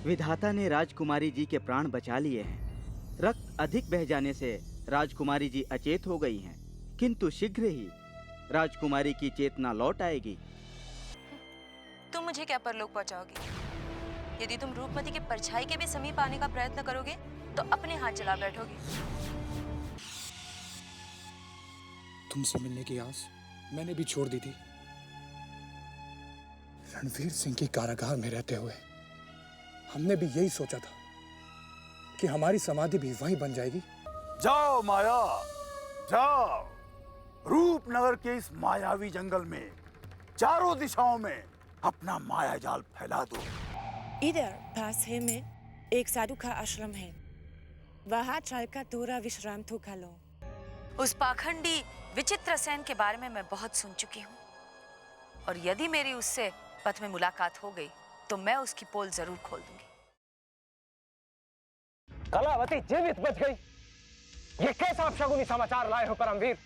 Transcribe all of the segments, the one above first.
विधाता ने राजकुमारी जी के प्राण बचा लिए हैं। रक्त अधिक बह जाने से राजकुमारी जी अचेत हो गई हैं, किंतु शीघ्र ही राजकुमारी की चेतना लौट आएगी। तुम मुझे क्या परलोक पहुंचाओगे? यदि तुम रूपमती की परछाई के भी समीप आने का प्रयत्न करोगे तो अपने हाथ जला बैठोगे। तुमसे मिलने की आस मैंने भी छोड़ दी थी। रणवीर सिंह की कारागार में रहते हुए हमने भी यही सोचा था कि हमारी समाधि भी वहीं बन जाएगी। जाओ माया, जाओ रूपनगर के इस मायावी जंगल में चारों दिशाओं में अपना माया जाल फैला दो। इधर पास ही में एक साधु का आश्रम है, वहां चलकर थोड़ा विश्राम तो कर लो। उस पाखंडी विचित्र सेन के बारे में मैं बहुत सुन चुकी हूँ, और यदि मेरी उससे पथ में मुलाकात हो गई तो मैं उसकी पोल जरूर खोल दूंगी। कलावती जीवित बच गई। ये कैसा अपशगुनी समाचार लाए हो परमवीर?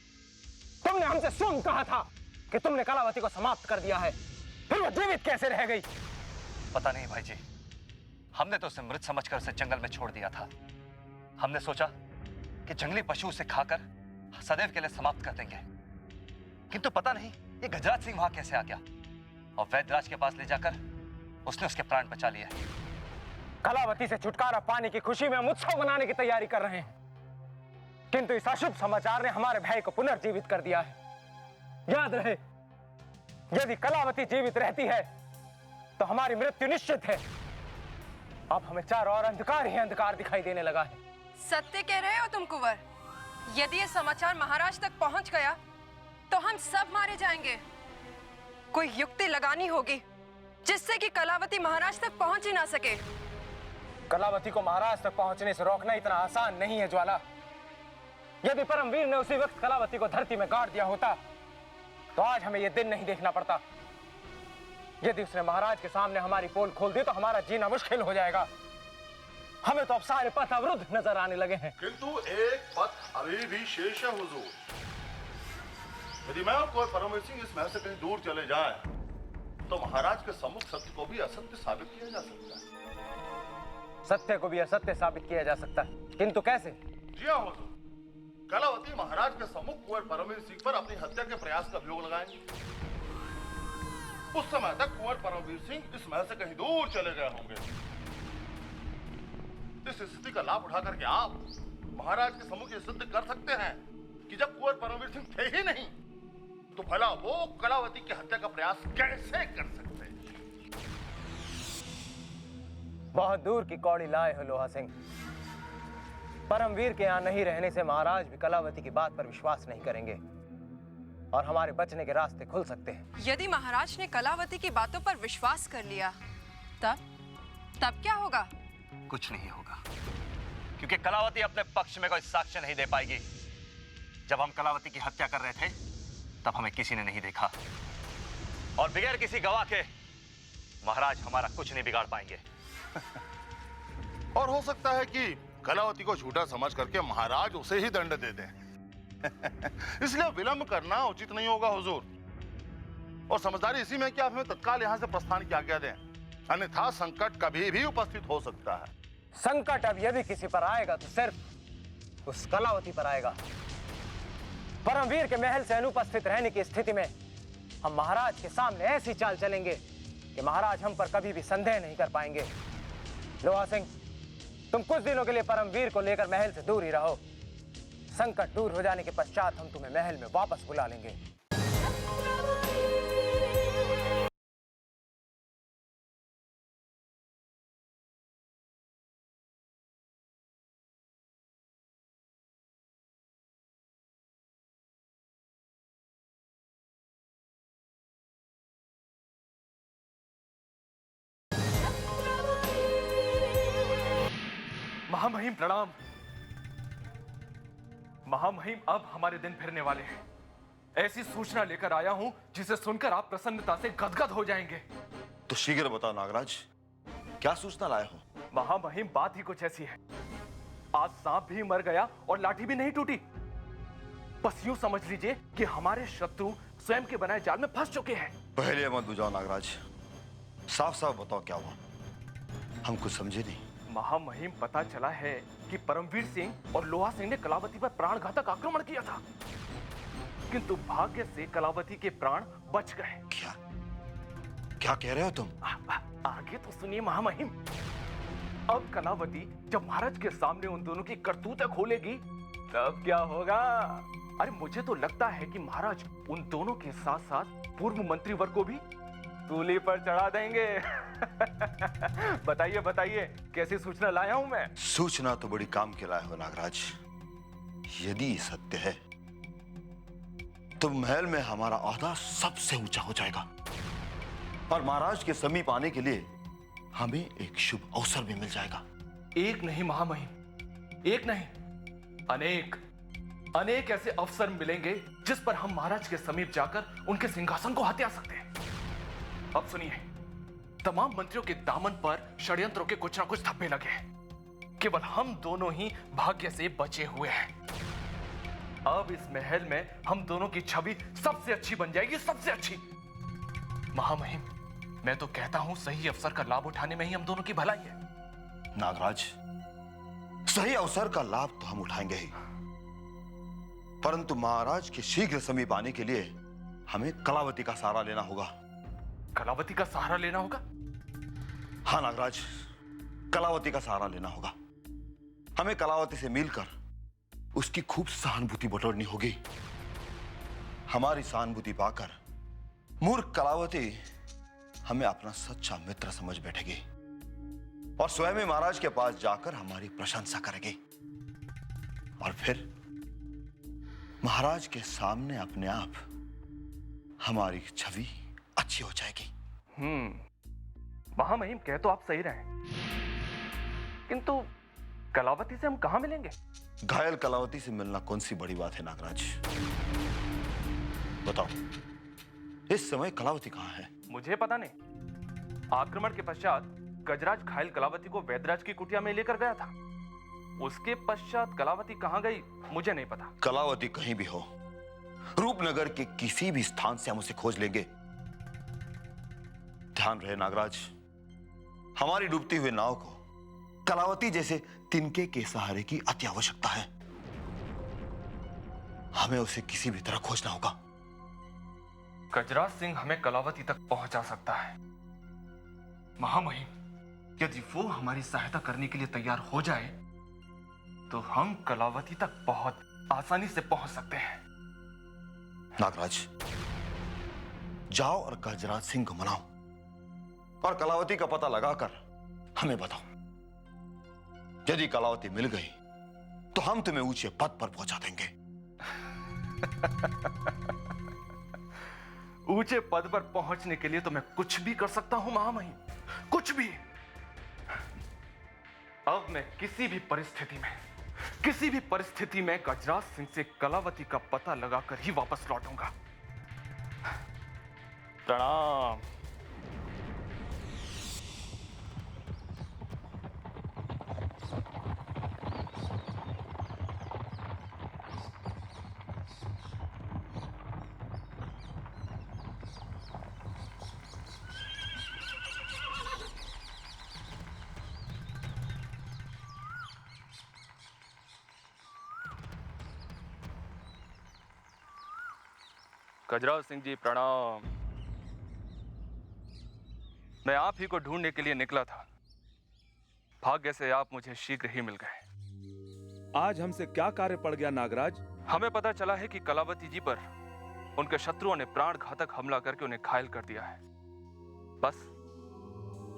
तुमने हमसे स्वयं कहा था कि तुमने कलावती को समाप्त कर दिया है, फिर वो जीवित कैसे रह गई? पता नहीं भाई जी, हमने तो उसे मृत समझकर उसे जंगल में छोड़ दिया था। हमने सोचा कि जंगली पशु उसे खाकर सदैव के लिए समाप्त कर देंगे, किंतु पता नहीं ये गजराज सिंह वहां कैसे आ गया और वैद्यराज के पास ले जाकर उसने उसके प्राण बचा लिए। कलावती से छुटकारा पाने की खुशी में हम उत्सव मनाने की तैयारी कर रहे हैं, किंतु इस अशुभ समाचार ने हमारे भाई को पुनर्जीवित कर दिया है। याद रहे, यदि कलावती जीवित रहती है तो हमारी मृत्यु निश्चित है। अब हमें चारों ओर अंधकार ही अंधकार दिखाई देने लगा है। सत्य कह रहे हो तुम कुंवर? यदि ये समाचार महाराज तक पहुंच गया तो हम सब मारे जाएंगे। कोई युक्ति लगानी होगी जिससे कि कलावती महाराज तक पहुंच ही ना सके। कलावती को महाराज तक पहुंचने से रोकना इतना आसान नहीं है ज्वाला। यदि परमवीर ने उसी वक्त कलावती को धरती में गाड़ दिया होता तो आज हमें यह दिन नहीं देखना पड़ता। यदि उसने महाराज के सामने हमारी पोल खोल दी तो हमारा जीना मुश्किल हो जाएगा। हमें तो अब सारे पथ अवरुद्ध नजर आने लगे हैं। किंतु एक पथ अभी भी शेष है हुजूर। यदि मैं और कोई परमवीर सिंह इस महल से कहीं दूर चले जाए तो महाराज के सम्मुख सत्य को भी असत्य साबित किया जा सकता है। सत्य को भी असत्य साबित किया जा सकता है, किंतु कैसे? जी हाँ हुजूर, कलावती महाराज के सम्मुख कुंवर परमवीर सिंह पर अपनी हत्या के प्रयास का अभियोग लगाएंगे। उस समय तक कुंवर परमवीर सिंह इस महल से कहीं दूर चले गए होंगे। इस स्थिति का लाभ उठा करके आप महाराज के सम्मुख ये सिद्ध कर सकते हैं कि जब कुंवर परमवीर सिंह थे ही नहीं तो भला वो कलावती की हत्या का प्रयास कैसे कर सकते हैं? बहुत दूर की कौड़ी लाए हो लोहा सिंह। परमवीर के यहाँ नहीं रहने से महाराज भी कलावती की बात पर विश्वास नहीं करेंगे और हमारे बचने के रास्ते खुल सकते हैं। यदि महाराज ने कलावती की बातों पर विश्वास कर लिया तब क्या होगा? कुछ नहीं होगा, क्योंकि कलावती अपने पक्ष में कोई साक्ष्य नहीं दे पाएगी। जब हम कलावती की हत्या कर रहे थे तब हमें किसी ने नहीं देखा, और बगैर किसी गवाह के महाराज हमारा कुछ नहीं बिगाड़ पाएंगे। और हो सकता है कि कलावती को झूठा समझ करके महाराज उसे ही दंड दे दें। इसलिए विलंब करना उचित नहीं होगा हुजूर। और समझदारी इसी में कि आप हमें तत्काल यहां से प्रस्थान की आज्ञा दें, अन्यथा संकट कभी भी उपस्थित हो सकता है। संकट अब यदि किसी पर आएगा तो सिर्फ उस कलावती पर आएगा। परमवीर के महल से अनुपस्थित रहने की स्थिति में हम महाराज के सामने ऐसी चाल चलेंगे कि महाराज हम पर कभी भी संदेह नहीं कर पाएंगे। लोहा सिंह, तुम कुछ दिनों के लिए परमवीर को लेकर महल से दूर ही रहो। संकट दूर हो जाने के पश्चात हम तुम्हें महल में वापस बुला लेंगे। महामहिम प्रणाम। महामहिम, अब हमारे दिन फिरने वाले हैं। ऐसी सूचना लेकर आया हूं जिसे सुनकर आप प्रसन्नता से गदगद हो जाएंगे। तो शीघ्र बताओ नागराज, क्या सूचना लाए हो? महामहिम, बात ही कुछ ऐसी है। आज सांप भी मर गया और लाठी भी नहीं टूटी। बस यूं समझ लीजिए कि हमारे शत्रु स्वयं के बनाए जाल में फंस चुके हैं। पहले मत बुझाओ नागराज, साफ साफ बताओ क्या हुआ। हम कुछ समझे नहीं। महामहिम, पता चला है कि परमवीर सिंह और लोहा सिंह ने कलावती पर प्राणघातक आक्रमण किया था, किंतु भाग्य से कलावती के प्राण बच गए। क्या क्या कह रहे हो तुम? आगे तो सुनिए महामहिम। अब कलावती जब महाराज के सामने उन दोनों की करतूतें खोलेगी तब क्या होगा? अरे मुझे तो लगता है कि महाराज उन दोनों के साथ साथ पूर्व मंत्री वर्ग को भी सूली पर चढ़ा देंगे। बताइए बताइए, कैसी सूचना लाया हूं मैं? सूचना तो बड़ी काम के लाए हो नागराज। यदि सत्य है तो महल में हमारा ओहदा सबसे ऊंचा हो जाएगा और महाराज के समीप आने के लिए हमें एक शुभ अवसर भी मिल जाएगा। एक नहीं महामहिम, एक नहीं, अनेक अनेक ऐसे अवसर मिलेंगे जिस पर हम महाराज के समीप जाकर उनके सिंहासन को हत्या सकते हैं। अब सुनिए, तमाम मंत्रियों के दामन पर षड्यंत्रों के कुछ ना कुछ धब्बे लगे हैं। केवल हम दोनों ही भाग्य से बचे हुए हैं। अब इस महल में हम दोनों की छवि सबसे अच्छी बन जाएगी, सबसे अच्छी। महामहिम, मैं तो कहता हूं सही अवसर का लाभ उठाने में ही हम दोनों की भलाई है। नागराज, सही अवसर का लाभ तो हम उठाएंगे ही, परंतु महाराज के शीघ्र समीप आने के लिए हमें कलावती का सहारा लेना होगा। कलावती का सहारा लेना होगा? हाँ नागराज, कलावती का सहारा लेना होगा। हमें कलावती से मिलकर उसकी खूब सहानुभूति बटोरनी होगी। हमारी सहानुभूति पाकर मूर्ख कलावती हमें अपना सच्चा मित्र समझ बैठेगी और स्वयं ही महाराज के पास जाकर हमारी प्रशंसा करेगी और फिर महाराज के सामने अपने आप हमारी छवि अच्छी हो जाएगी। महामहिम, कह तो आप सही रहे, किंतु कलावती से हम कहां मिलेंगे? घायल कलावती से मिलना कौन सी बड़ी बात है नागराज? बताओ, इस समय कलावती कहां है? मुझे पता नहीं। आक्रमण के पश्चात गजराज घायल कलावती को वैद्यराज की कुटिया में लेकर गया था। उसके पश्चात कलावती कहां गई मुझे नहीं पता। कलावती कहीं भी हो, रूपनगर के किसी भी स्थान से हम उसे खोज लेंगे। ध्यान रहे नागराज, हमारी डूबती हुई नाव को कलावती जैसे तिनके के सहारे की अति आवश्यकता है। हमें उसे किसी भी तरह खोजना होगा। गजराज सिंह हमें कलावती तक पहुंचा सकता है। महामहिम, यदि वो हमारी सहायता करने के लिए तैयार हो जाए तो हम कलावती तक बहुत आसानी से पहुंच सकते हैं। नागराज, जाओ और गजराज सिंह को मनाओ और कलावती का पता लगाकर हमें बताओ। यदि कलावती मिल गई तो हम तुम्हें ऊंचे पद पर पहुंचा देंगे। ऊंचे पद पर पहुंचने के लिए तो मैं कुछ भी कर सकता हूं महामहिम, कुछ भी। अब मैं किसी भी परिस्थिति में गजराज सिंह से कलावती का पता लगाकर ही वापस लौटूंगा। प्रणाम। गजराज सिंह जी प्रणाम। मैं आप ही को ढूंढने के लिए निकला था। भाग्य से आप मुझे शीघ्र ही मिल गए। आज हमसे क्या कार्य पड़ गया नागराज? हमें पता चला है कि कलावती जी पर उनके शत्रुओं ने प्राणघातक हमला करके उन्हें घायल कर दिया है। बस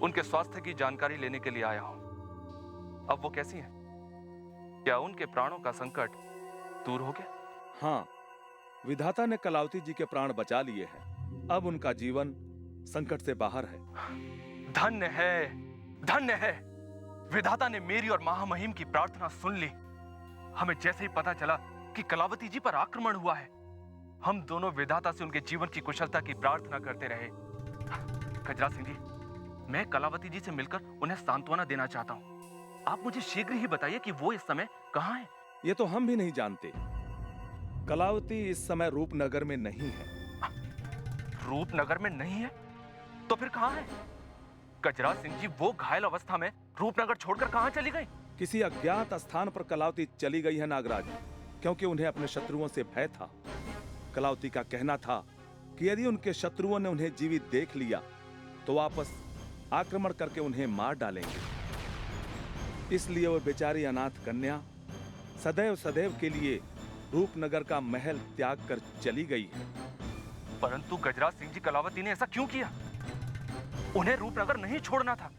उनके स्वास्थ्य की जानकारी लेने के लिए आया हूं। अब वो कैसी हैं? क्या उनके प्राणों का संकट दूर हो गया? हाँ, विधाता ने कलावती जी के प्राण बचा लिए हैं। अब उनका जीवन संकट से बाहर है। धन्य है, धन्य है। विधाता ने मेरी और महामहिम की प्रार्थना सुन ली। हमें जैसे ही पता चला कि कलावती जी पर आक्रमण हुआ है, हम दोनों विधाता से उनके जीवन की कुशलता की प्रार्थना करते रहे। गजराज सिंह जी, मैं कलावती जी से मिलकर उन्हें सांत्वना देना चाहता हूं। आप मुझे शीघ्र ही बताइए कि वो इस समय कहां हैं। ये तो हम भी नहीं जानते। कलावती इस समय रूपनगर में नहीं है। रूपनगर में नहीं है? तो फिर कहां है? गजराज सिंह जी वो घायल अवस्था में रूपनगर छोड़कर कहां चली गई? किसी अज्ञात स्थान पर कलावती चली गई है नागराज, क्योंकि उन्हें अपने शत्रुओं से भय था। कलावती का कहना था कि यदि उनके शत्रुओं ने उन्हें जीवित देख लिया तो वापस आक्रमण करके उन्हें मार डालेंगे। इसलिए वो बेचारी अनाथ कन्या सदैव सदैव के लिए रूपनगर का महल त्याग कर चली गई है। परंतु गजराज सिंह जी कलावती ने ऐसा क्यों किया? उन्हें रूपनगर नहीं छोड़ना था।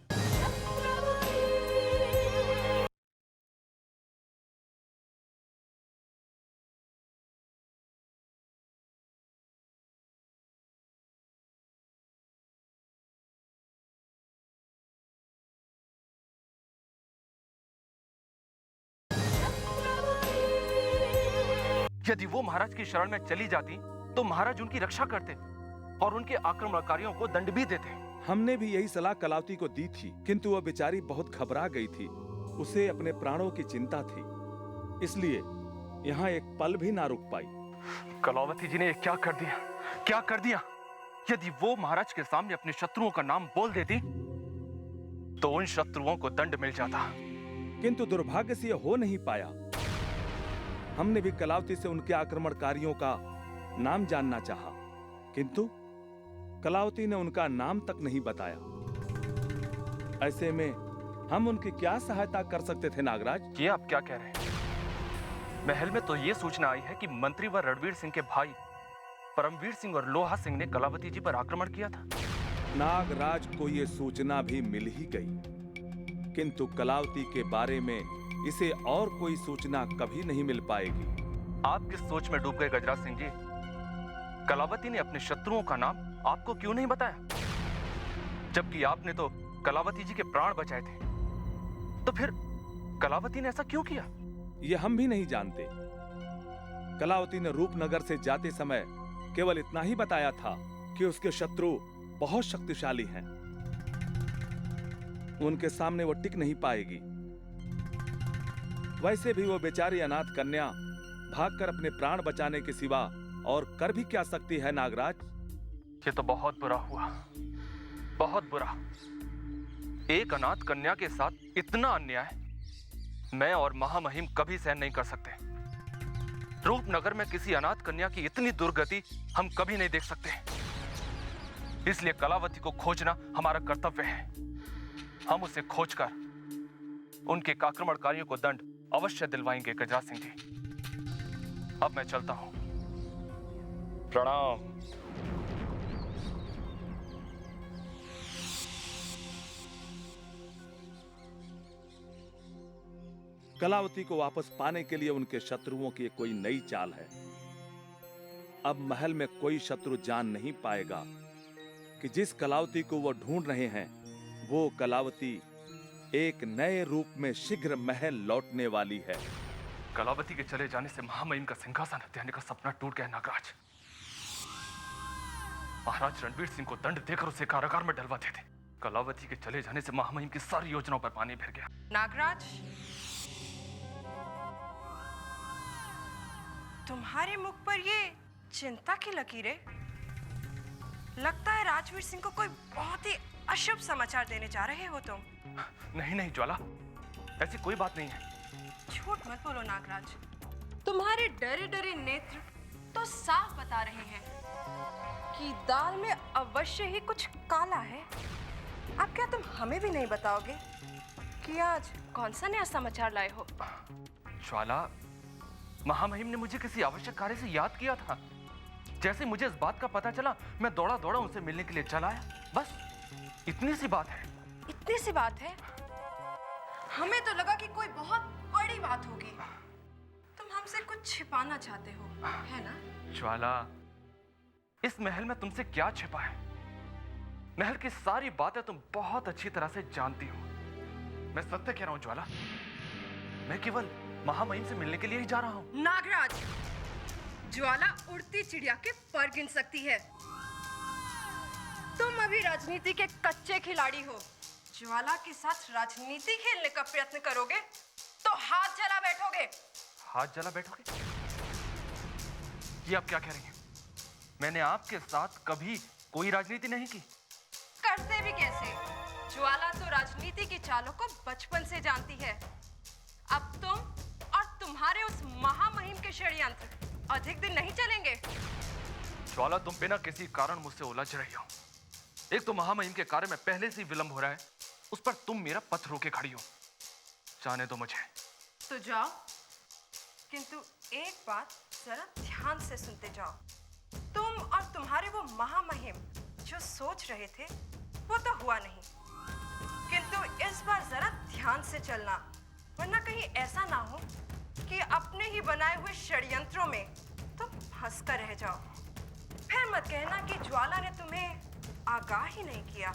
यदि वो महाराज की शरण में चली जाती तो महाराज उनकी रक्षा करते और उनके आक्रमणकारियों को दंड भी देते। हमने भी यही सलाह कलावती को दी थी, किंतु वह बेचारी बहुत घबरा गई थी। उसे अपने प्राणों की चिंता थी, इसलिए यहाँ एक पल भी ना रुक पाई। कलावती जी ने क्या कर दिया, क्या कर दिया? यदि वो महाराज के सामने अपने शत्रुओं का नाम बोल देती तो उन शत्रुओं को दंड मिल जाता, किंतु दुर्भाग्य से यह हो नहीं पाया। हमने भी कलावती से उनके आक्रमणकारियों का नाम जानना चाहा, किंतु कलावती ने उनका नाम तक नहीं बताया। ऐसे में हम उनकी क्या सहायता कर सकते थे नागराज? ये आप क्या कह रहे हैं? महल में तो ये सूचना आई है कि मंत्री व रणवीर सिंह के भाई परमवीर सिंह और लोहा सिंह ने कलावती जी पर आक्रमण किया था। नागराज को ये सूचना भी मिल ही गई, किंतु कलावती के बारे में इसे और कोई सूचना कभी नहीं मिल पाएगी। आप किस सोच में डूब गए गजराज सिंह जी? कलावती ने अपने शत्रुओं का नाम आपको क्यों नहीं बताया? जबकि आपने तो कलावती जी के प्राण बचाए थे। तो फिर कलावती ने ऐसा क्यों किया? यह हम भी नहीं जानते। कलावती ने रूपनगर से जाते समय केवल इतना ही बताया था कि उसके शत्रु बहुत शक्तिशाली हैं। उनके सामने वो टिक नहीं पाएगी। वैसे भी वो बेचारी अनाथ कन्या भागकर अपने प्राण बचाने के सिवा और कर भी क्या सकती है नागराज? ये तो बहुत बुरा हुआ, बहुत बुरा। एक अनाथ कन्या के साथ इतना अन्याय मैं और महामहिम कभी सहन नहीं कर सकते। रूपनगर में किसी अनाथ कन्या की इतनी दुर्गति हम कभी नहीं देख सकते। इसलिए कलावती को खोजना हमारा कर्तव्य है। हम उसे खोजकर उनके आक्रमणकारियों को दंड अवश्य दिलवाएंगे गजराज सिंह जी। अब मैं चलता हूं। प्रणाम। कलावती को वापस पाने के लिए उनके शत्रुओं की कोई नई चाल है। अब महल में कोई शत्रु जान नहीं पाएगा कि जिस कलावती को वो ढूंढ रहे हैं वो कलावती एक नए रूप में शीघ्र महल लौटने वाली है। कलावती के चले जाने से महामहिम का सिंहासन हत्याने का सपना टूट गया नागराज। महाराज रणवीर सिंह को दंड देकर उसे कारागार में डलवा देते। कलावती के चले जाने से महामहिम की सारी योजनाओं पर पानी फिर गया। नागराज, तुम्हारे मुख पर ये चिंता की लकीरें? लगता है राजवीर सिंह को कोई बहुत ही अशुभ समाचार देने जा रहे हो तुम। नहीं नहीं ज्वाला, ऐसी कोई बात नहीं है। झूठ मत बोलो नागराज। तुम्हारे डरे डरे नेत्र तो साफ बता रहे हैं कि दाल में अवश्य ही कुछ काला है। अब क्या तुम हमें भी नहीं बताओगे कि आज कौन सा नया समाचार लाए हो? ज्वाला, महामहिम ने मुझे किसी आवश्यक कार्य से याद किया था। जैसे मुझे इस बात का पता चला, मैं दौड़ा दौड़ा उनसे मिलने के लिए चला आया। बस इतनी सी बात है। इतनी सी बात है? हमें तो लगा कि कोई बहुत बड़ी बात होगी। तुम हमसे कुछ छिपाना चाहते हो, है ना? ज्वाला, इस महल में तुमसे क्या छिपा है? महल की सारी बातें तुम बहुत अच्छी तरह से जानती हो। मैं सत्य कह रहा हूं ज्वाला, मैं केवल महामहिम से मिलने के लिए ही जा रहा हूं। नागराज, ज्वाला उड़ती चिड़िया के पर गिन सकती है। तुम अभी राजनीति के कच्चे खिलाड़ी हो। ज्वाला के साथ राजनीति खेलने का प्रयत्न करोगे तो हाथ जला बैठोगे। हाथ जला बैठोगे? ये आप क्या कह रही हैं? मैंने आपके साथ कभी कोई राजनीति नहीं की। करते भी कैसे? ज्वाला तो राजनीति की चालों को बचपन से जानती है। अब तुम और तुम्हारे उस महामहिम के षड्यंत्र अधिक दिन नहीं चलेंगे। ज्वाला, तुम बिना किसी कारण मुझसे उलझ रही हो। एक तो महामहिम के कार्य में पहले से ही विलंब हो रहा है, उस पर तुम मेरा पथ रोके खड़ी हो। जाने दो मुझे। तो जाओ, किंतु एक बात जरा ध्यान से सुनते जाओ। तुम और तुम्हारे वो महामहिम जो सोच रहे थे वो तो हुआ नहीं, किंतु इस बार जरा ध्यान से चलना, वरना कहीं ऐसा ना हो कि अपने ही बनाए हुए षड्यंत्रों में तुम फंस कर रह जाओ। फिर मत कहना कि ज्वाला ने तुम्हें आगाह ही नहीं किया।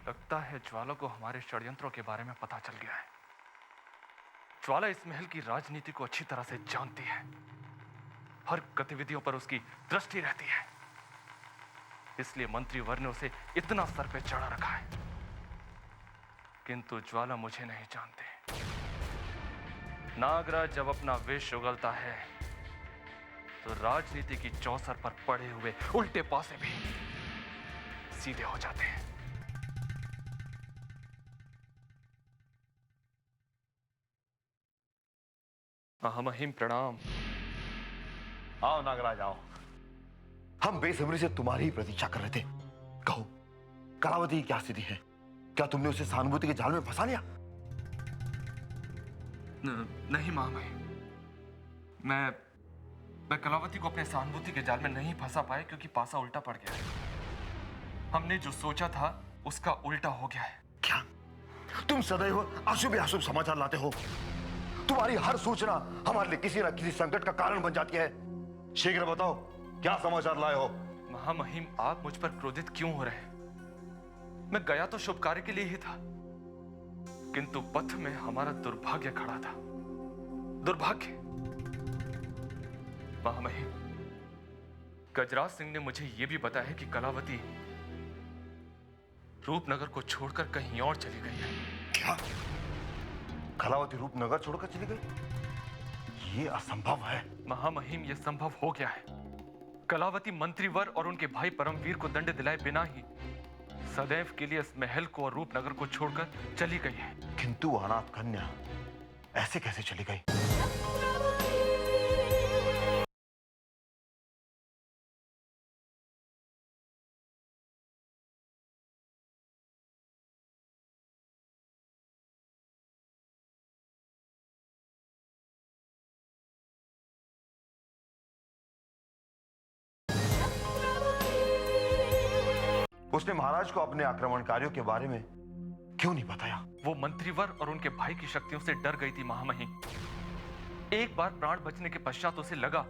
लगता है ज्वाला को हमारे षड्यंत्रों के बारे में पता चल गया है। ज्वाला इस महल की राजनीति को अच्छी तरह से जानती है। हर गतिविधियों पर उसकी दृष्टि रहती है, इसलिए मंत्रीवर ने उसे इतना सर पे चढ़ा रखा है। किंतु ज्वाला मुझे नहीं जानते। नागराज जब अपना विष उगलता है तो राजनीति की चौसर पर पड़े हुए उल्टे पासे भी सीधे हो जाते हैं। महामहिम प्रणाम। आओ नागराज आओ। हम बेसब्री से तुम्हारी ही प्रतीक्षा कर रहे थे। कहो, कलावती की क्या स्थिति है? क्या तुमने उसे सहानुभूति के जाल में फंसा लिया? नहीं महामहिम, मैं कलावती को अपने सहानुभूति के जाल में नहीं फंसा पाया, क्योंकि पासा उल्टा पड़ गया है। हमने जो सोचा था उसका उल्टा हो गया है। क्या? तुम सदैव अशुभ अशुभ समाचार लाते हो। तुम्हारी हर सूचना हमारे लिए किसी न किसी संकट का कारण बन जाती है। शीघ्र बताओ, क्या समाचार लाए हो? महामहिम, आप मुझ पर क्रोधित क्यों हो रहे हैं? मैं गया तो शुभ कार्य के लिए ही था, किंतु पथ में हमारा दुर्भाग्य खड़ा था। दुर्भाग्य? महामहिम, गजराज सिंह ने मुझे यह भी बताया कि कलावती रूपनगर को छोड़कर कहीं और चली गई है। क्या? कलावती रूपनगर छोड़कर चली गई? ये असंभव है। महामहिम, यह संभव हो गया है। कलावती मंत्रीवर और उनके भाई परमवीर को दंड दिलाए बिना ही सदैव के लिए इस महल को और रूपनगर को छोड़कर चली गई है। किंतु अनाथ कन्या ऐसे कैसे चली गई? उसने महाराज को अपने आक्रमणकारियों के बारे में क्यों नहीं बताया? वो मंत्रीवर और उनके भाई की शक्तियों से डर गई थी महामहिम। एक बार प्राण बचने के पश्चात उसे लगा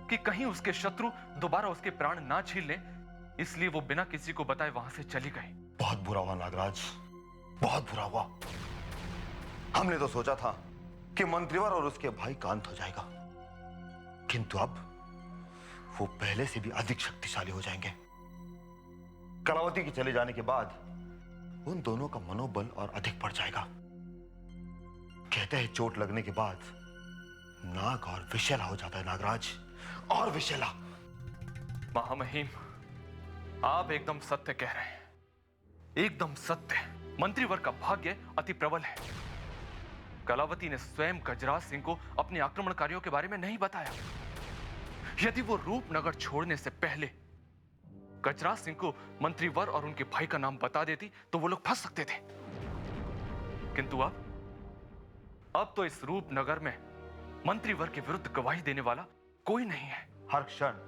कि कहीं उसके शत्रु दोबारा उसके प्राण ना छीन लें, इसलिए वो बिना किसी को बताए वहां से चली गई। बहुत बुरा हुआ नागराज, बहुत बुरा हुआ। हमने तो सोचा था कि मंत्रीवर और उसके भाई का अंत हो जाएगा, किंतु अब वो पहले से भी अधिक शक्तिशाली हो जाएंगे। कलावती के चले जाने के बाद उन दोनों का मनोबल और अधिक बढ़ जाएगा। कहते हैं चोट लगने के बाद नाग और विषैला हो जाता है नागराज, और विषैला। महामहिम, आप एकदम सत्य कह रहे हैं, एकदम सत्य। मंत्रीवर का भाग्य अति प्रबल है। कलावती ने स्वयं गजराज सिंह को अपने आक्रमणकारियों के बारे में नहीं बताया। यदि वो रूपनगर छोड़ने से पहले गजराज सिंह को मंत्रीवर और उनके भाई का नाम बता देती तो वो लोग फंस सकते थे, किंतु अब तो इस रूपनगर में मंत्रीवर के विरुद्ध गवाही देने वाला कोई नहीं है। हर क्षण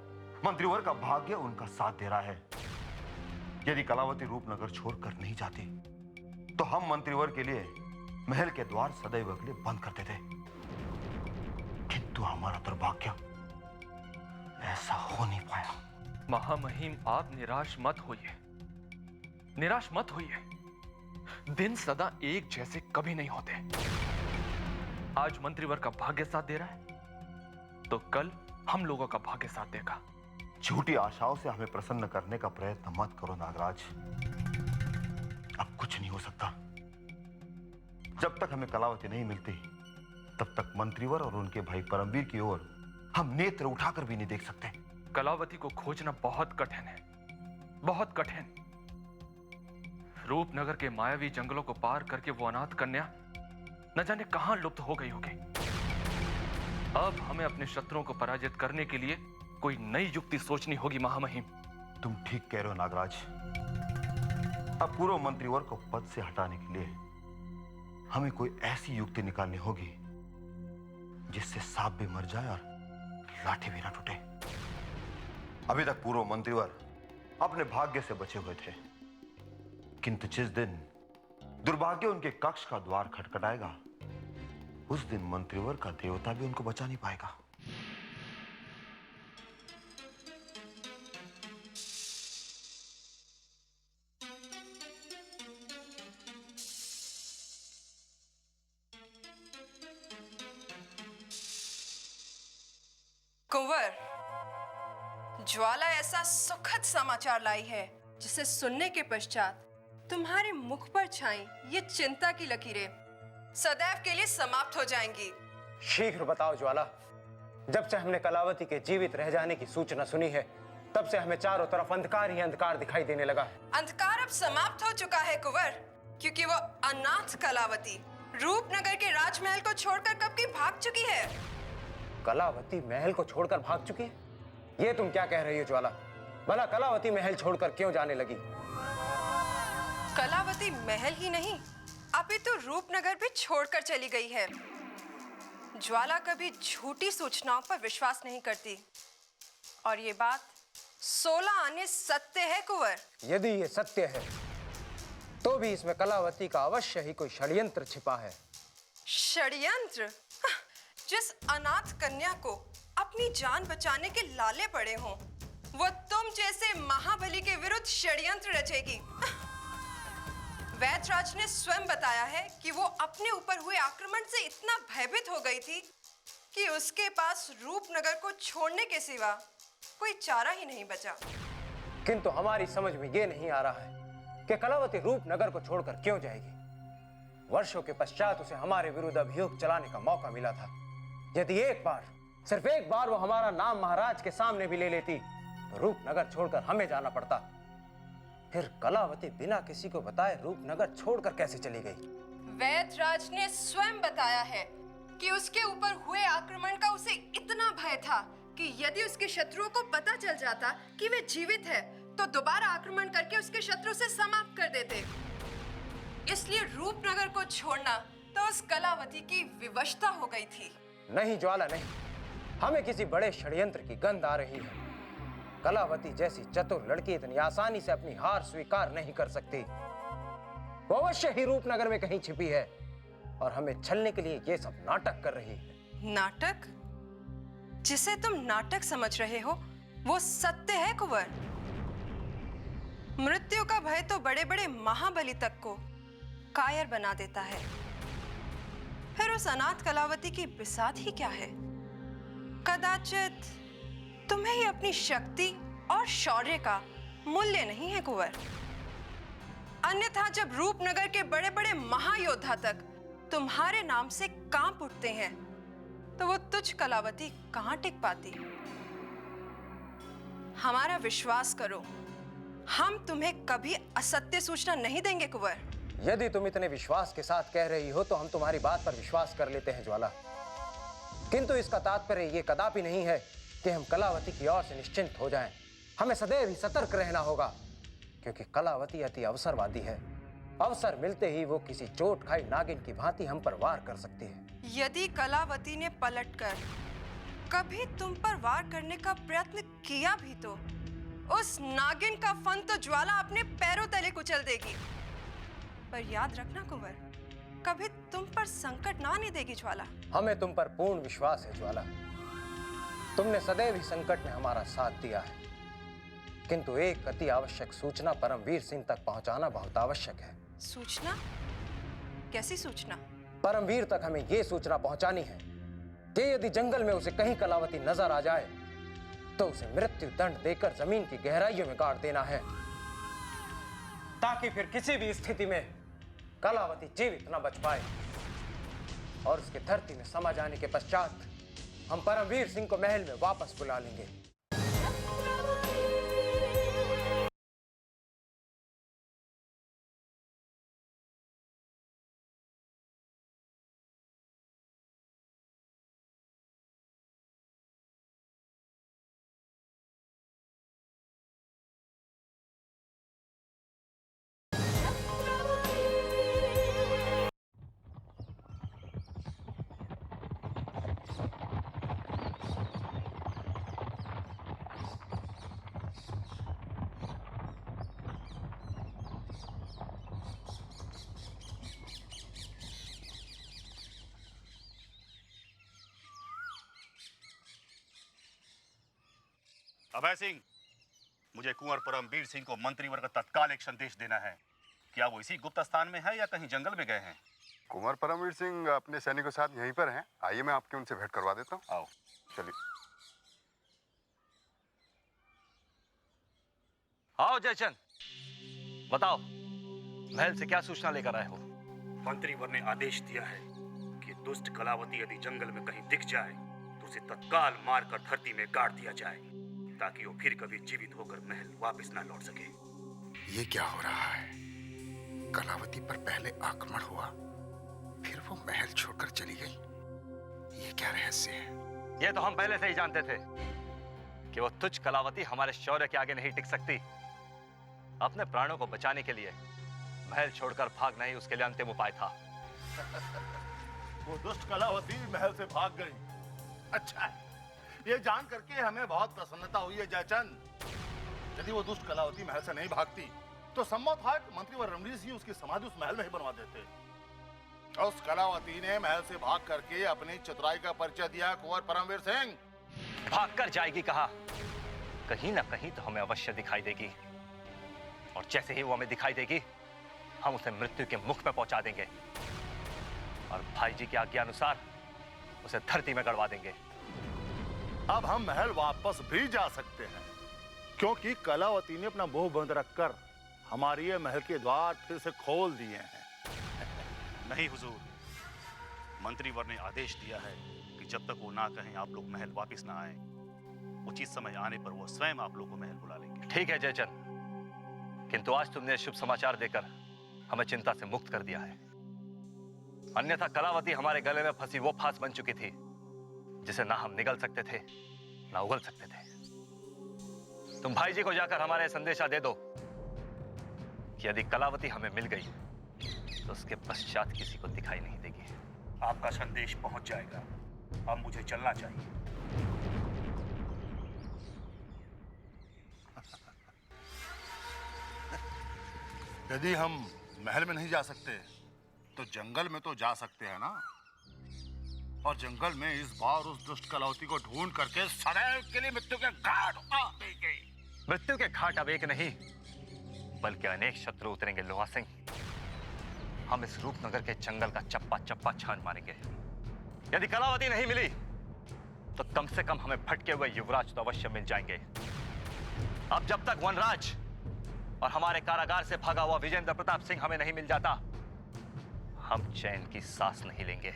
मंत्रीवर का भाग्य उनका साथ दे रहा है। यदि कलावती रूपनगर छोड़कर नहीं जाती तो हम मंत्रीवर के लिए महल के द्वार सदैव के लिए बंद करते थे, किंतु हमारा दुर्भाग्य ऐसा हो नहीं पाया। महामहिम, आप निराश मत होइए, निराश मत होइए। दिन सदा एक जैसे कभी नहीं होते। आज मंत्रीवर का भाग्य साथ दे रहा है तो कल हम लोगों का भाग्य साथ देगा। झूठी आशाओं से हमें प्रसन्न करने का प्रयत्न मत करो नागराज। अब कुछ नहीं हो सकता। जब तक हमें कलावती नहीं मिलती तब तक मंत्रीवर और उनके भाई परमवीर की ओर हम नेत्र उठाकर भी नहीं देख सकते। कलावती को खोजना बहुत कठिन है, बहुत कठिन। रूपनगर के मायावी जंगलों को पार करके वो अनाथ कन्या न जाने कहां लुप्त हो गई होगी। अब हमें अपने शत्रुओं को पराजित करने के लिए कोई नई युक्ति सोचनी होगी महामहिम। तुम ठीक कह रहे हो नागराज। अब पूर्व मंत्रीवर को पद से हटाने के लिए हमें कोई ऐसी युक्ति निकालनी होगी जिससे सांप भी मर जाए और लाठी भी ना टूटे। अभी तक पूर्व मंत्रीवर अपने भाग्य से बचे हुए थे, किंतु जिस दिन दुर्भाग्य उनके कक्ष का द्वार खटखटाएगा, उस दिन मंत्रीवर का देवता भी उनको बचा नहीं पाएगा। कुंवर, ज्वाला ऐसा सुखद समाचार लाई है जिसे सुनने के पश्चात तुम्हारे मुख पर छाई ये चिंता की लकीरें सदैव के लिए समाप्त हो जाएंगी। शीघ्र बताओ ज्वाला। जब से हमने कलावती के जीवित रह जाने की सूचना सुनी है, तब से हमें चारों तरफ अंधकार ही अंधकार दिखाई देने लगा है। अंधकार अब समाप्त हो चुका है कुंवर, क्योंकि वो अनाथ कलावती रूपनगर के राजमहल को छोड़कर कब की भाग चुकी है। कलावती महल को छोड़कर भाग चुकी है? ये तुम क्या कह रही हो ज्वाला? भला कलावती महल छोड़कर क्यों जाने लगी? कलावती महल ही नहीं, अभी तो रूपनगर भी छोड़कर चली गई है। ज्वाला कभी झूठी सूचनाओं पर विश्वास नहीं करती, और ये बात 16 आने सत्य है कुंवर। यदि ये सत्य है तो भी इसमें कलावती का अवश्य ही कोई षड्यंत्र छिपा है। षड्यंत्र? जिस अनाथ कन्या को अपनी जान बचाने के लाले पड़े हों, वो तुम जैसे महाबली के विरुद्ध षड्यंत्र रचेगी। वैद्यराज ने स्वयं बताया है कि वो अपने ऊपर हुए आक्रमण से इतना भयभीत हो गई थी कि उसके पास रूपनगर को छोड़ने के सिवा कोई चारा ही नहीं बचा। किंतु हमारी समझ में ये नहीं आ रहा है कि कलावती रूपनगर को छोड़कर क्यों जाएगी। वर्षों के पश्चात उसे हमारे विरुद्ध अभियोग चलाने का मौका मिला था। यदि एक बार, सिर्फ एक बार वो हमारा नाम महाराज के सामने भी ले लेती तो रूपनगर छोड़कर हमें जाना पड़ता। फिर कलावती बिना किसी को बताए रूपनगर छोड़कर कैसे चली गई? वैद्यराज ने स्वयं बताया है कि उसके ऊपर हुए आक्रमण का उसे इतना भय था कि यदि उसके शत्रुओं को पता चल जाता कि वे जीवित है, तो दोबारा आक्रमण करके उसके शत्रु से समाप्त कर देते। इसलिए रूपनगर को छोड़ना तो उस कलावती की विवशता हो गई थी। नहीं ज्वाला, नहीं। हमें किसी बड़े षड्यंत्र की गंध आ रही है। कलावती जैसी चतुर लड़की इतनी आसानी से अपनी हार स्वीकार नहीं कर सकती। वो अवश्य ही रूपनगर में कहीं छिपी है और हमें छलने के लिए ये सब नाटक कर रही है। नाटक? जिसे तुम नाटक समझ रहे हो वो सत्य है कुंवर। मृत्यु का भय तो बड़े बड़े महाबली तक को कायर बना देता है। फिर उस अनाथ कलावती की बिसात ही क्या है? कदाचित तुम्हें ही अपनी शक्ति और शौर्य का मूल्य नहीं है कुंवर। अन्यथा जब रूपनगर के बड़े बड़े महायोद्धा तक तुम्हारे नाम से कांप उठते हैं, तो वो तुझ कलावती कहां टिक पाती? हमारा विश्वास करो, हम तुम्हें कभी असत्य सूचना नहीं देंगे कुंवर। यदि तुम इतने विश्वास के साथ कह रही हो तो हम तुम्हारी बात पर विश्वास कर लेते हैं ज्वाला। किंतु इसका तात्पर्य ये कदापि नहीं है कि हम कलावती की ओर से निश्चिंत हो जाएं। हमें सदैव ही सतर्क रहना होगा, क्योंकि कलावती अति अवसरवादी है। अवसर मिलते ही वो किसी चोट खाई नागिन की भांति हम पर वार कर सकती है। यदि कलावती ने पलटकर कभी तुम पर वार करने का प्रयत्न किया भी तो उस नागिन का फन तो ज्वाला अपने पैरों तले कुचल देगी। पर याद रखना कुंवर, कभी तुम पर संकट ना आने देगी ज्वाला। हमें तुम पर पूर्ण विश्वास है ज्वाला। तुमने सदैव ही संकट में हमारा साथ दिया है। किंतु एक अति आवश्यक सूचना परमवीर सिंह तक पहुंचाना बहुत आवश्यक है। सूचना? कैसी सूचना? परमवीर तक हमें यह सूचना पहुंचानी है कि यदि जंगल में उसे कहीं कलावती नजर आ जाए तो उसे मृत्यु दंड देकर जमीन की गहराइयों में गाड़ देना है, ताकि फिर किसी भी स्थिति में कलावती जीवित न बच पाए। और उसके धरती में समा जाने के पश्चात हम परमवीर सिंह को महल में वापस बुला लेंगे। अभय सिंह, मुझे कुंवर परमवीर सिंह को मंत्रीवर का तत्काल एक संदेश देना है। क्या वो इसी गुप्त स्थान में है या कहीं जंगल में गए हैं? कुंवर परमवीर सिंह अपने सैनिकों के साथ यहीं पर हैं। आइए मैं आपके उनसे भेंट करवा देता हूँ। आओ। चलिए। आओ जयचंद, बताओ महल से क्या सूचना लेकर आए हो? मंत्रीवर ने आदेश दिया है कि दुष्ट कलावती यदि जंगल में कहीं दिख जाए तो उसे तत्काल मारकर धरती में गाड़ दिया जाए, ताकि वो फिर कभी जीवित होकर महल वापस ना लौट सके। ये क्या हो रहा है? कलावती पर पहले आक्रमण हुआ, फिर वो महल छोड़कर चली गई। ये क्या रहस्य है? ये तो हम पहले से ही जानते थे कि वो तुच्छ कलावती हमारे शौर्य के आगे नहीं टिक सकती। अपने प्राणों को बचाने के लिए महल छोड़कर भागना ही उसके लिए अंतिम उपाय था। वो दुष्ट कलावती महल से भाग गई। अच्छा है, ये जान करके हमें बहुत प्रसन्नता हुई है जयचंद। यदि वो दुष्ट कलावती महल से नहीं भागती तो संभव था कि मंत्रीवर रणवीर सिंह उसकी समाधि उस महल में ही बनवा देते। और उस कलावती ने महल से भाग करके अपनी चतुराई का परिचय दिया कुंवर परमवीर सिंह। भाग कर जाएगी कहा, कहीं ना कहीं तो हमें अवश्य दिखाई देगी, और जैसे ही वो हमें दिखाई देगी हम उसे मृत्यु के मुख में पहुंचा देंगे और भाई जी की आज्ञा अनुसार उसे धरती में गड़वा देंगे। अब हम महल वापस भी जा सकते हैं, क्योंकि कलावती ने अपना मुंह बंद रखकर हमारे ये महल के द्वार फिर से खोल दिए हैं। नहीं हुजूर, मंत्रीवर ने आदेश दिया है कि जब तक वो ना कहें आप लोग महल वापस ना आए, उचित समय आने पर वो स्वयं आप लोग को महल बुला लेंगे। ठीक है जयचंद, किंतु आज तुमने शुभ समाचार देकर हमें चिंता से मुक्त कर दिया है। अन्यथा कलावती हमारे गले में फंसी वो फांस बन चुकी थी जिसे ना हम निगल सकते थे ना उगल सकते थे। तुम भाई जी को जाकर हमारे संदेशा दे दो कि यदि कलावती हमें मिल गई तो उसके पश्चात किसी को दिखाई नहीं देगी। आपका संदेश पहुंच जाएगा। अब मुझे चलना चाहिए। यदि हम महल में नहीं जा सकते तो जंगल में तो जा सकते हैं ना। और जंगल में इस बार उस दुष्ट कलावती को ढूंढ करके सदैव के लिए मृत्यु के घाट उतार देंगे। मृत्यु के घाट अब एक नहीं बल्कि अनेक शत्रु उतरेंगे लोहा सिंह। हम इस रूपनगर के जंगल का चप्पा चप्पा छान मारेंगे। यदि कलावती नहीं मिली तो कम से कम हमें भटके हुए युवराज तो अवश्य मिल जाएंगे। अब जब तक वनराज और हमारे कारागार से भागा हुआ विजेंद्र प्रताप सिंह हमें नहीं मिल जाता, हम चैन की सांस नहीं लेंगे।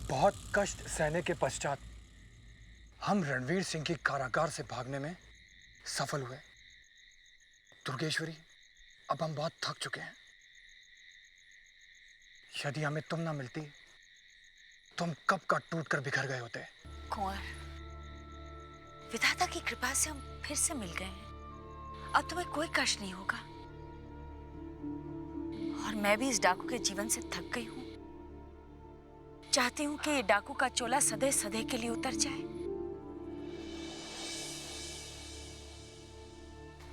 बहुत कष्ट सहने के पश्चात हम रणवीर सिंह के कारागार से भागने में सफल हुए। दुर्गेश्वरी, अब हम बहुत थक चुके हैं। यदि हमें तुम ना मिलती तो हम कब का टूट कर बिखर गए होते। कुंवर, विधाता की कृपा से हम फिर से मिल गए हैं। अब तुम्हें कोई कष्ट नहीं होगा। और मैं भी इस डाकू के जीवन से थक गई हूं। चाहती हूं कि ये डाकू का चोला सदैव सदैव के लिए उतर जाए।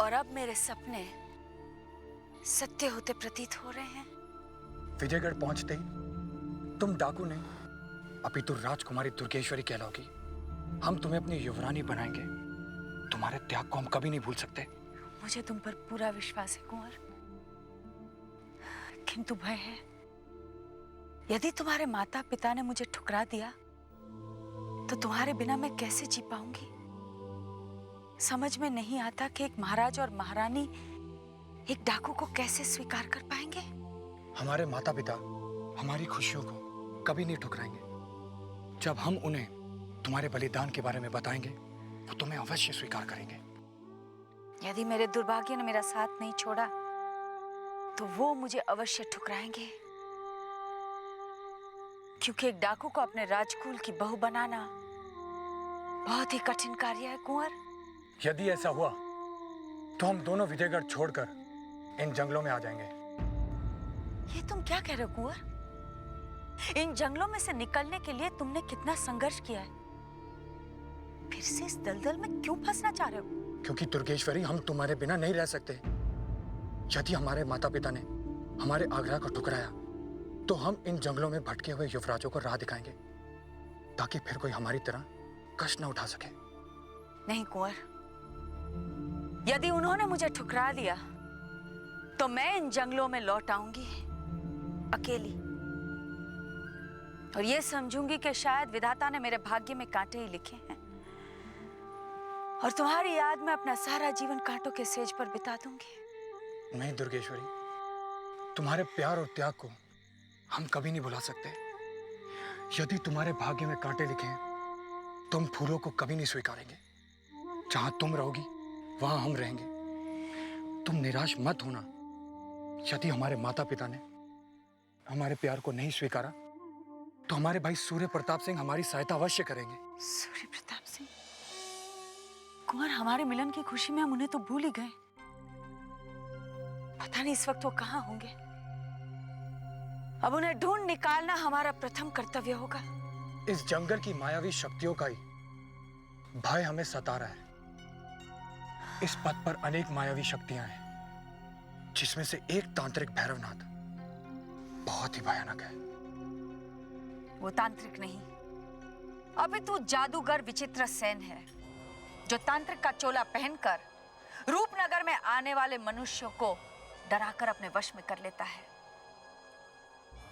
और अब मेरे सपने सत्य होते प्रतीत हो रहे हैं। विजयगढ़ पहुंचते ही तुम डाकू नहीं अपितु राजकुमारी दुर्गेश्वरी कहलाओगी। हम तुम्हें अपनी युवरानी बनाएंगे। तुम्हारे त्याग को हम कभी नहीं भूल सकते। मुझे तुम पर पूरा विश्वास है कुंवर, किंतु भय है यदि तुम्हारे माता पिता ने मुझे ठुकरा दिया तो तुम्हारे बिना मैं कैसे जी पाऊंगी। समझ में नहीं आता कि एक महाराज और महारानी एक डाकू को कैसे स्वीकार कर पाएंगे। हमारे माता पिता हमारी खुशियों को कभी नहीं ठुकराएंगे। जब हम उन्हें तुम्हारे बलिदान के बारे में बताएंगे वो तुम्हें अवश्य स्वीकार करेंगे। यदि मेरे दुर्भाग्य ने मेरा साथ नहीं छोड़ा तो वो मुझे अवश्य ठुकराएंगे, क्योंकि एक डाकू को अपने राजकुल की बहू बनाना बहुत ही कठिन कार्य है कुंवर। यदि ऐसा हुआ तो हम दोनों विजयगढ़ छोड़कर इन जंगलों में आ जाएंगे। ये तुम क्या कह रहे हो कुंवर? इन जंगलों में से निकलने के लिए तुमने कितना संघर्ष किया है, फिर से इस दलदल में क्यों फंसना चाह रहे हो? क्योंकि दुर्गेश्वरी, हम तुम्हारे बिना नहीं रह सकते। यदि हमारे माता पिता ने हमारे आग्रह को ठुकराया तो हम इन जंगलों में भटके हुए युवराजों को राह दिखाएंगे, ताकि फिर कोई हमारी तरह कष्ट न उठा सके। नहीं कुंवर, यदि उन्होंने मुझे ठुकरा दिया तो मैं इन जंगलों में लौट आऊंगी अकेली, और ये समझूंगी कि शायद विधाता ने मेरे भाग्य में कांटे ही लिखे हैं, और तुम्हारी याद में अपना सारा जीवन कांटों के सेज पर बिता दूंगी। नहीं दुर्गेश्वरी, तुम्हारे प्यार और त्याग को हम कभी नहीं भुला सकते। यदि तुम्हारे भाग्य में कांटे लिखे हैं, तुम फूलों को कभी नहीं स्वीकारेंगे। जहां तुम रहोगी वहां हम रहेंगे। तुम निराश मत होना। यदि हमारे माता पिता ने हमारे प्यार को नहीं स्वीकारा तो हमारे भाई सूर्य प्रताप सिंह हमारी सहायता अवश्य करेंगे। सूर्य प्रताप सिंह? कुंवर, हमारे मिलन की खुशी में हम उन्हें तो भूल ही गए। पता नहीं इस वक्त वो कहाँ होंगे। अब उन्हें ढूंढ निकालना हमारा प्रथम कर्तव्य होगा। इस जंगल की मायावी शक्तियों का ही भय हमें सता रहा है। इस पथ पर अनेक मायावी शक्तियां हैं, जिसमें से एक तांत्रिक भैरवनाथ बहुत ही भयानक है। वो तांत्रिक नहीं, अपितु जादूगर विचित्र सेन है, जो तांत्रिक का चोला पहनकर रूपनगर में आने वाले मनुष्यों को डराकर अपने वश में कर लेता है।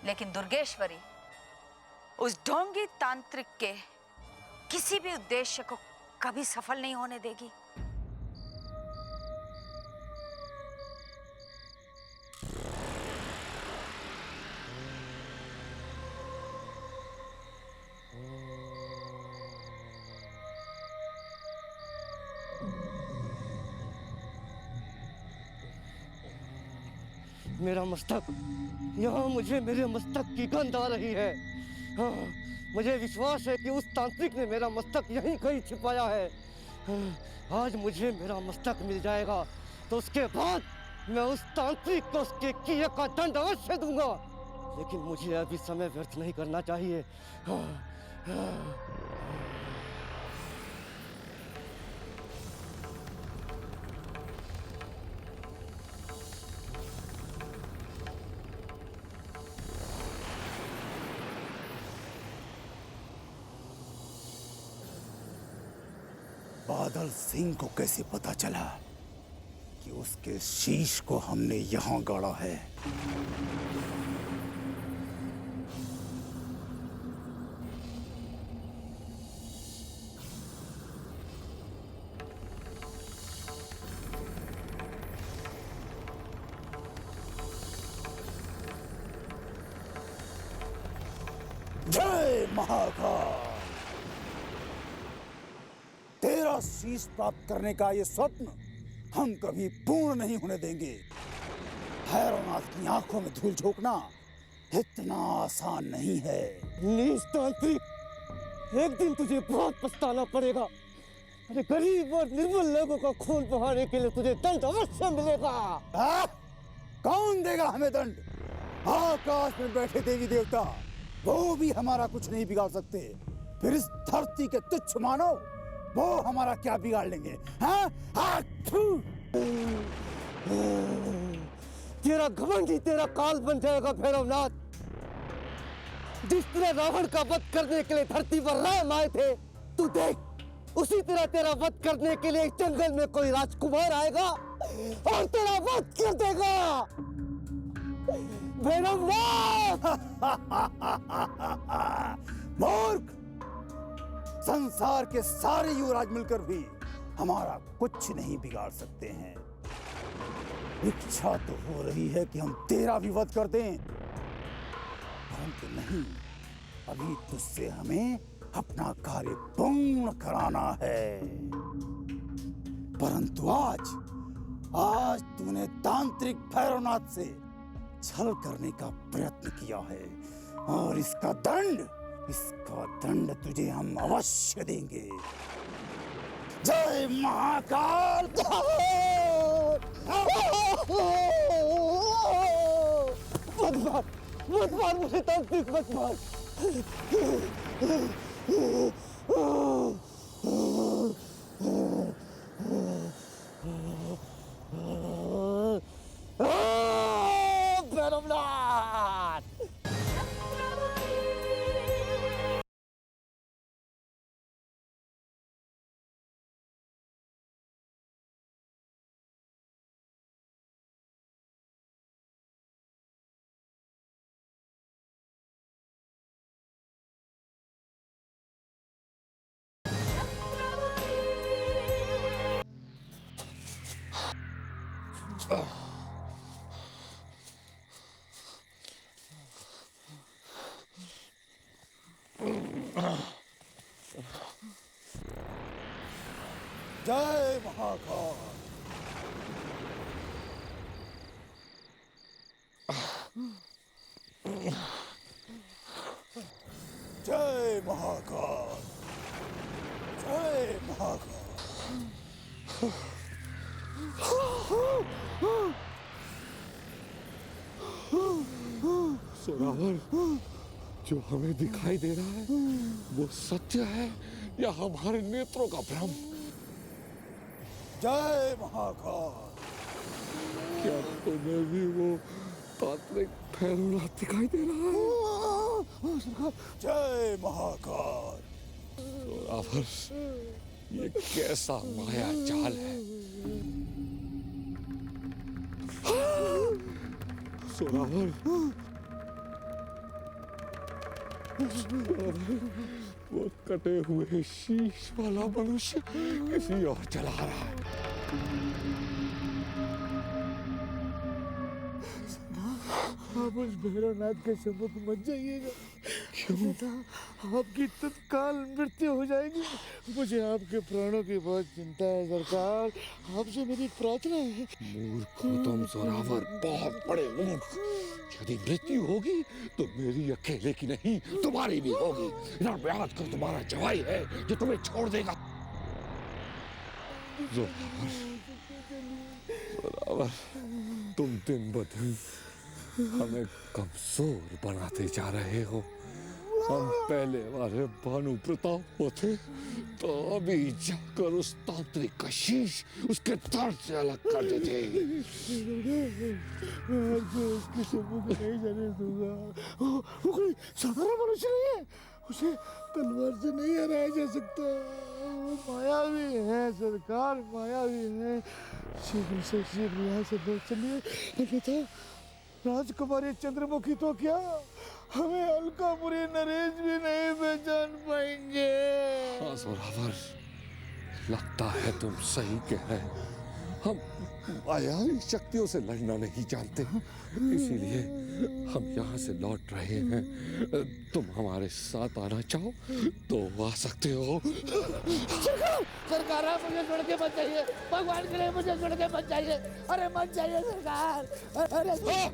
लेकिन दुर्गेश्वरी उस ढोंगी तांत्रिक के किसी भी उद्देश्य को कभी सफल नहीं होने देगी। मेरा मस्तक, यहाँ मुझे मेरे मस्तक की गंध आ रही है। हाँ, मुझे विश्वास है कि उस तांत्रिक ने मेरा मस्तक यहीं कहीं छिपाया है। हाँ, आज मुझे मेरा मस्तक मिल जाएगा तो उसके बाद मैं उस तांत्रिक को उसके किए का दंड अवश्य दूंगा। लेकिन मुझे अभी समय व्यर्थ नहीं करना चाहिए। हाँ, हाँ। बादल सिंह को कैसे पता चला कि उसके शीश को हमने यहां गाड़ा है? जय महाकाल! तेरा शीश प्राप्त करने का ये स्वप्न हम कभी पूर्ण नहीं होने देंगे। भैरवनाथ की आंखों में धूल झोंकना इतना आसान नहीं है। नीच तांत्रिक, एक दिन तुझे बहुत पछताना पड़ेगा। अरे गरीब और निर्बल लोगों का खून बहाने के लिए तुझे दंड अवश्य मिलेगा। कौन देगा हमें दंड? आकाश में बैठे देवी देवता, वो भी हमारा कुछ नहीं बिगाड़ सकते। फिर इस धरती के तुच्छ मानव, वो हमारा क्या बिगाड़ लेंगे? हाँ? तेरा घमंड ही तेरा काल बन जाएगा भैरवनाथ। जिस तरह रावण का वध करने के लिए धरती पर राम आए थे, तू देख उसी तरह तेरा वध करने के लिए जंगल में कोई राजकुमार आएगा और तेरा वध कर देगा। भैरवनाथ! मूर्ख! संसार के सारे युवराज मिलकर भी हमारा कुछ नहीं बिगाड़ सकते हैं। इच्छा तो हो रही है कि हम तेरा भी वध कर दें, परंतु नहीं, अभी तुझसे हमें अपना कार्य पूर्ण कराना है। परंतु आज तूने तांत्रिक भैरवनाथ से छल करने का प्रयत्न किया है, और इसका दंड तुझे हम अवश्य देंगे। जय महाकाल! मत मार मुझे तांत्रिक, मत मार। भैरवनाथ! जय महाकाल। जय महाकाल। जय महाकाल। सोनावर, जो हमें दिखाई दे रहा है वो सत्य है या हमारे नेत्रों का भ्रम? जय महाकाल। क्या तुम्हें भी वो तांत्रिक भैरवनाथ दिखाई दे रहा है? जय महाकाल। सोनावर, ये कैसा माया जाल है? सोनावर, वो कटे हुए शीश वाला मनुष्य किसी और चला रहा है। आप उस भैरवनाथ के सम्मुख मत जाइएगा। क्यों? आपकी तत्काल मृत्यु हो जाएगी। मुझे आपके प्राणों की बहुत चिंता है सरकार। आपसे मेरी प्रार्थना है। मूर्ख हो तुम जोरावर, बहुत बड़े मूर्ख। यदि मृत्यु होगी तो मेरी अकेले की नहीं, तुम्हारी भी होगी। इधर याद कर, तुम्हारा जवाई है जो तुम्हें छोड़ देगा। जोरावर, जोरावर, तुम दिन ब दिन हमें कमजोर बनाते जा रहे हो। हम पहले वाले भानु प्रताप होते तो अभी जाकर उस तांत्रिक का शीश उसके दर्द से अलग कर देते। मैं आपको उसके सम्मुख नहीं जाने दूंगा। वो कोई साधारण मनुष्य नहीं है। उसे तलवार से नहीं हराया जा सकता। वो मायावी है सरकार, मायावी है। शीघ्र से शीघ्र यहाँ से लौट चलिए, अन्यथा राजकुमारी चंद्रमुखी तो क्या, हमें अलकापुरी नरेश भी नहीं पहचान पाएंगे। हाँ जोरावर, लगता है तुम सही कह रहे हो। हम मायावी शक्तियों से लड़ना नहीं जानते, इसीलिए हम यहाँ से लौट रहे हैं। तुम हमारे साथ आना चाहो तो आ सकते हो। सरकार, सरकार आप मुझे छोड़ के मत जाइए। भगवान के लिए मुझे छोड़ के मत जाइए। अरे मत जाइए सरकार। अरे सरकार,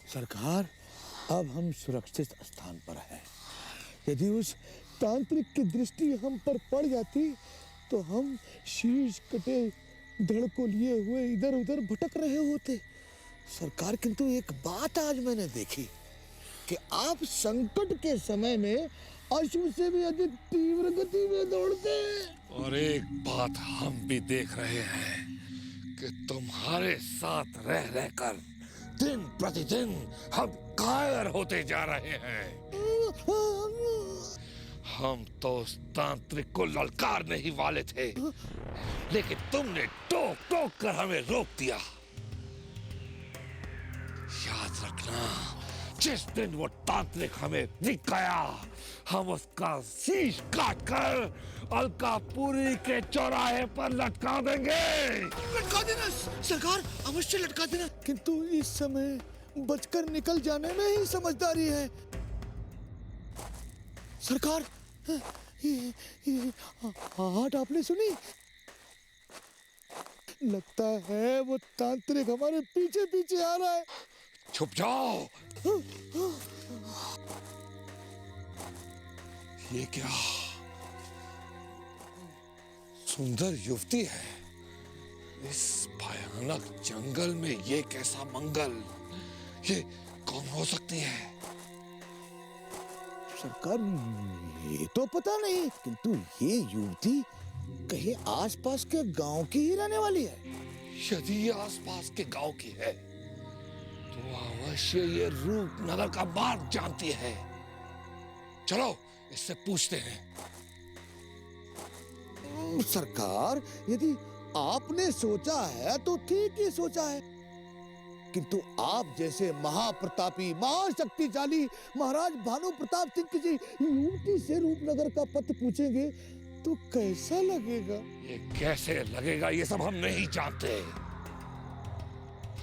सरकार, अब हम सुरक्षित स्थान पर हैं। यदि उस तांत्रिक की दृष्टि हम पर पड़ जाती तो हम शीश कटे धड़ को लिए हुए इधर उधर भटक रहे होते। सरकार, किंतु एक बात आज मैंने देखी कि आप संकट के समय में अश्व से भी अधिक तीव्र गति में दौड़ते हैं। और एक बात हम भी देख रहे हैं कि तुम्हारे साथ रह रहकर दिन प्रतिदिन हम कायर होते जा रहे हैं। हम तो उस तांत्रिक को ललकारने ही वाले थे, लेकिन तुमने टोक टोक कर हमें रोक दिया। याद रखना, जिस दिन वो तांत्रिक हमें दिख गया, हम उसका शीश काट कर अलकापुरी के चौराहे पर लटका देंगे। लटका देना सरकार, अवश्य लटका देना। किंतु इस समय बचकर निकल जाने में ही समझदारी है। सरकार, ये आहट आपने सुनी? लगता है वो तांत्रिक हमारे पीछे पीछे आ रहा है। छुप जाओ। ये क्या सुंदर युवती है। इस भयानक जंगल में ये कैसा मंगल? ये कौन हो सकती है? सरकार, ये तो पता नहीं, किंतु ये युवती कहीं आसपास के गांव की ही रहने वाली है। यदि ये आसपास के गांव की है तो अवश्य ये रूपनगर का मार्ग जानती है। चलो इससे पूछते हैं। सरकार, यदि आपने सोचा है तो ठीक ही सोचा है, किंतु आप जैसे महाप्रतापी महाशक्तिशाली महाराज भानु प्रताप सिंह किसी युवती से रूपनगर का पथ पूछेंगे तो कैसा लगेगा? ये कैसे लगेगा ये सब हम नहीं जानते।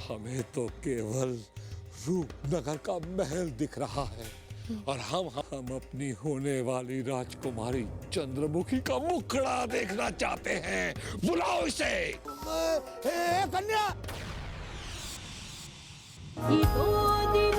हमें तो केवल रूपनगर का महल दिख रहा है और हम अपनी होने वाली राजकुमारी चंद्रमुखी का मुखड़ा देखना चाहते हैं। बुलाओ इसे। कन्या! ये दो दिन